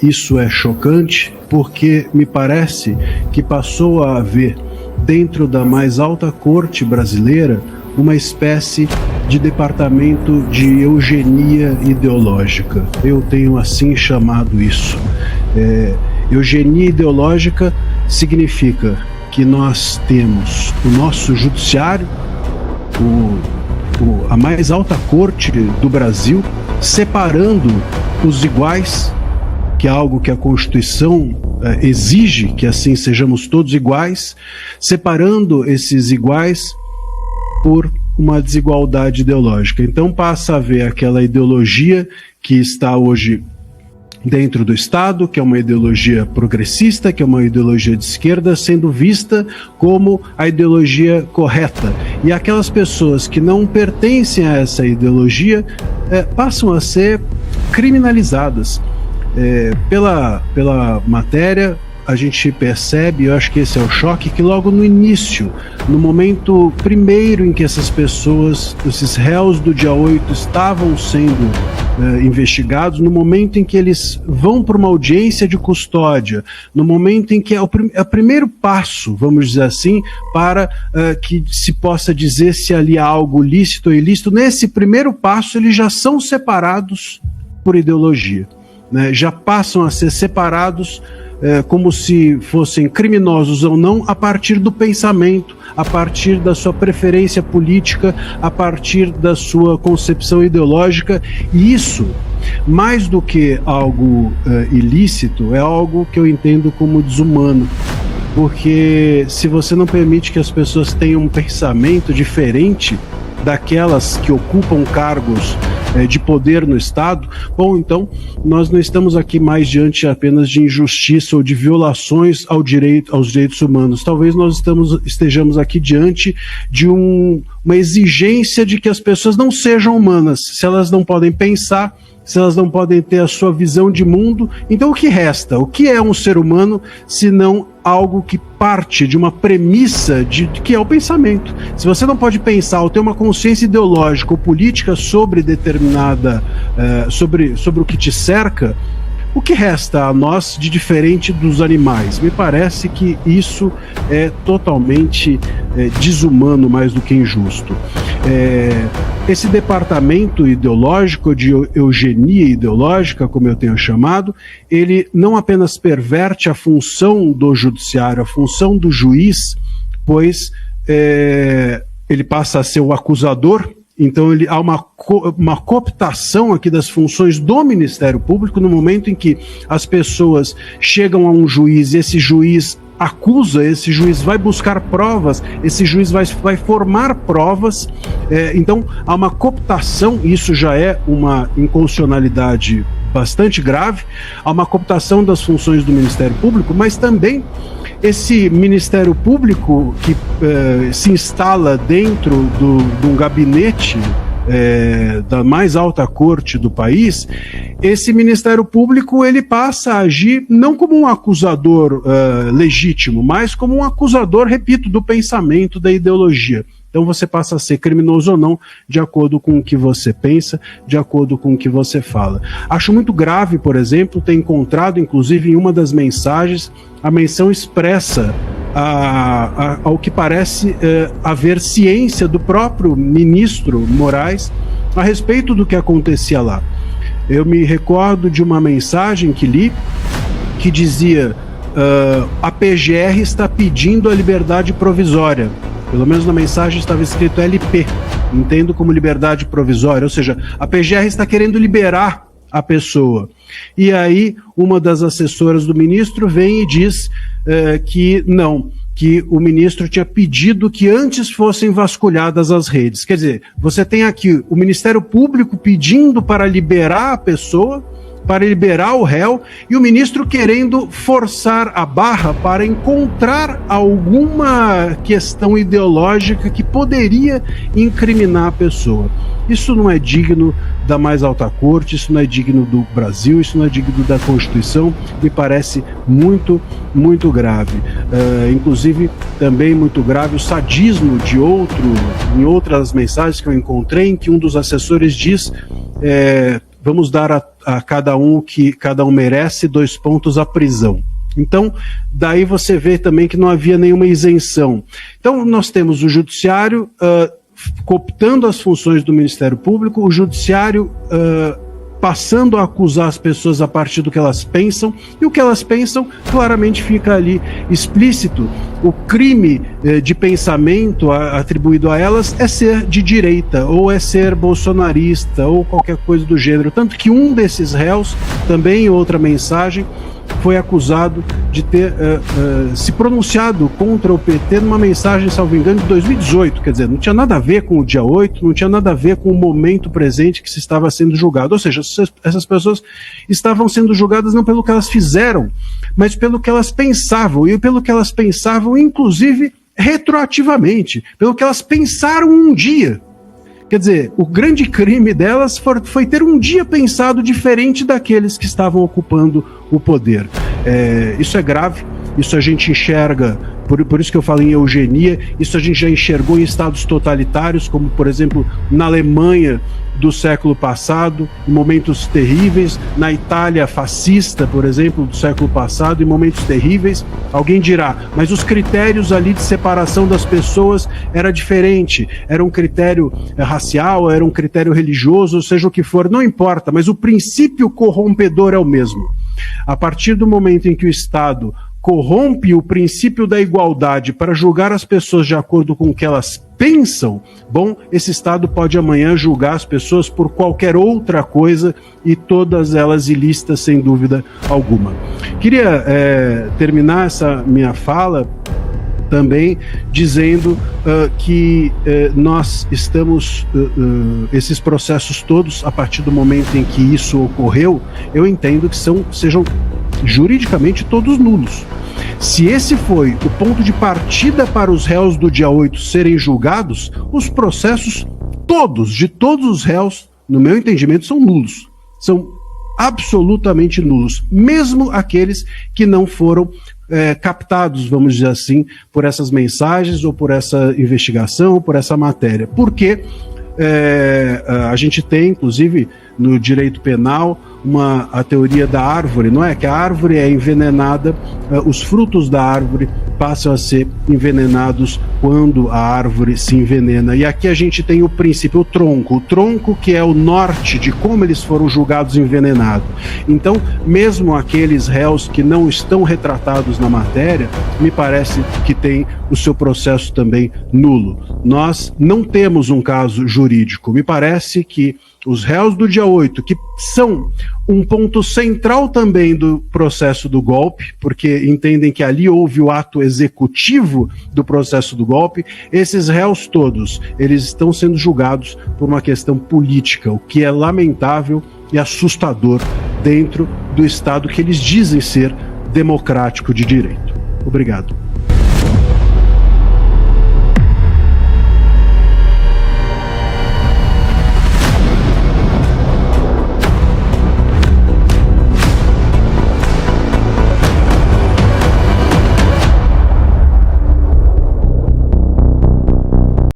isso é chocante, porque me parece que passou a haver, dentro da mais alta corte brasileira, uma espécie de departamento de eugenia ideológica. Eu tenho assim chamado isso. Eugenia ideológica significa que nós temos o nosso judiciário, a mais alta corte do Brasil, separando os iguais, que é algo que a Constituição exige, que assim sejamos todos iguais, separando esses iguais por uma desigualdade ideológica. Então passa a haver aquela ideologia que está hoje dentro do Estado, que é uma ideologia progressista, que é uma ideologia de esquerda, sendo vista como a ideologia correta. E aquelas pessoas que não pertencem a essa ideologia passam a ser criminalizadas. Pela matéria, a gente percebe, eu acho que esse é o choque, que logo no início, no momento primeiro em que essas pessoas, esses réus do dia 8 estavam sendo investigados, no momento em que eles vão para uma audiência de custódia, no momento em que é o primeiro passo, vamos dizer assim, para que se possa dizer se ali há algo lícito ou ilícito, nesse primeiro passo eles já são separados por ideologia, né? Já passam a ser separados como se fossem criminosos ou não, a partir do pensamento, a partir da sua preferência política, a partir da sua concepção ideológica. E isso, mais do que algo ilícito, é algo que eu entendo como desumano. Porque se você não permite que as pessoas tenham um pensamento diferente daquelas que ocupam cargos de poder no Estado, bom, então nós não estamos aqui mais diante apenas de injustiça ou de violações aos direitos humanos. Talvez nós estejamos aqui diante de uma exigência de que as pessoas não sejam humanas. Se elas não podem pensar, se elas não podem ter a sua visão de mundo, então o que resta? O que é um ser humano se não algo que parte de uma premissa de que é o pensamento? Se você não pode pensar ou ter uma consciência ideológica ou política sobre determinada, sobre o que te cerca, o que resta a nós de diferente dos animais? Me parece que isso é totalmente desumano, mais do que injusto. Esse departamento ideológico, de eugenia ideológica, como eu tenho chamado, ele não apenas perverte a função do judiciário, a função do juiz, pois ele passa a ser o acusador. Então há uma cooptação aqui das funções do Ministério Público no momento em que as pessoas chegam a um juiz e esse juiz acusa, esse juiz vai buscar provas, esse juiz vai formar provas, então há uma cooptação, isso já é uma inconstitucionalidade bastante grave, há uma cooptação das funções do Ministério Público, mas também esse Ministério Público que se instala dentro de um gabinete da mais alta corte do país, esse Ministério Público ele passa a agir não como um acusador legítimo, mas como um acusador, repito, do pensamento, da ideologia. Então você passa a ser criminoso ou não, de acordo com o que você pensa, de acordo com o que você fala. Acho muito grave, por exemplo, ter encontrado, inclusive em uma das mensagens, a menção expressa ao que parece haver ciência do próprio ministro Moraes a respeito do que acontecia lá. Eu me recordo de uma mensagem que li, que dizia a PGR está pedindo a liberdade provisória. Pelo menos na mensagem estava escrito LP, entendo como liberdade provisória, ou seja, a PGR está querendo liberar a pessoa. E aí uma das assessoras do ministro vem e diz que não, que o ministro tinha pedido que antes fossem vasculhadas as redes. Quer dizer, você tem aqui o Ministério Público pedindo para liberar a pessoa, para liberar o réu, e o ministro querendo forçar a barra para encontrar alguma questão ideológica que poderia incriminar a pessoa. Isso não é digno da mais alta corte, isso não é digno do Brasil, isso não é digno da Constituição, me parece muito, muito grave. Inclusive, também muito grave o sadismo em outras mensagens que eu encontrei, em que um dos assessores diz vamos dar a cada um o que cada um merece, 2 pontos a prisão. Então, daí você vê também que não havia nenhuma isenção. Então, nós temos o judiciário cooptando as funções do Ministério Público, o judiciário passando a acusar as pessoas a partir do que elas pensam, e o que elas pensam claramente fica ali explícito. O crime de pensamento atribuído a elas é ser de direita, ou é ser bolsonarista, ou qualquer coisa do gênero. Tanto que um desses réus, também em outra mensagem, foi acusado de ter se pronunciado contra o PT numa mensagem, salvo engano, de 2018. Quer dizer, não tinha nada a ver com o dia 8, não tinha nada a ver com o momento presente que se estava sendo julgado. Ou seja, essas pessoas estavam sendo julgadas não pelo que elas fizeram, mas pelo que elas pensavam. E pelo que elas pensavam, inclusive, retroativamente. Pelo que elas pensaram um dia. Quer dizer, o grande crime delas foi ter um dia pensado diferente daqueles que estavam ocupando o poder. Isso é grave, isso a gente enxerga, por isso que eu falo em eugenia, isso a gente já enxergou em estados totalitários, como por exemplo na Alemanha do século passado, em momentos terríveis, na Itália fascista, por exemplo, do século passado, em momentos terríveis. Alguém dirá, mas os critérios ali de separação das pessoas era diferente, era um critério racial, era um critério religioso, seja o que for, não importa, mas o princípio corrompedor é o mesmo. A partir do momento em que o Estado corrompe o princípio da igualdade para julgar as pessoas de acordo com o que elas pensam, bom, esse Estado pode amanhã julgar as pessoas por qualquer outra coisa, e todas elas ilícitas, sem dúvida alguma. Queria terminar essa minha fala também dizendo que nós estamos, esses processos todos, a partir do momento em que isso ocorreu, eu entendo que sejam juridicamente todos nulos. Se esse foi o ponto de partida para os réus do dia 8 serem julgados, os processos todos, de todos os réus, no meu entendimento, são nulos. São absolutamente nulos, mesmo aqueles que não foram captados, vamos dizer assim, por essas mensagens ou por essa investigação ou por essa matéria. Porque a gente tem, inclusive, no direito penal, a teoria da árvore, não é? Que a árvore é envenenada, os frutos da árvore passam a ser envenenados quando a árvore se envenena. E aqui a gente tem o princípio, o tronco que é o norte de como eles foram julgados envenenados. Então, mesmo aqueles réus que não estão retratados na matéria, me parece que tem o seu processo também nulo. Nós não temos um caso jurídico. Me parece que os réus do dia 8, que são um ponto central também do processo do golpe, porque entendem que ali houve o ato executivo do processo do golpe, esses réus todos, eles estão sendo julgados por uma questão política, o que é lamentável e assustador dentro do Estado que eles dizem ser democrático de direito. Obrigado.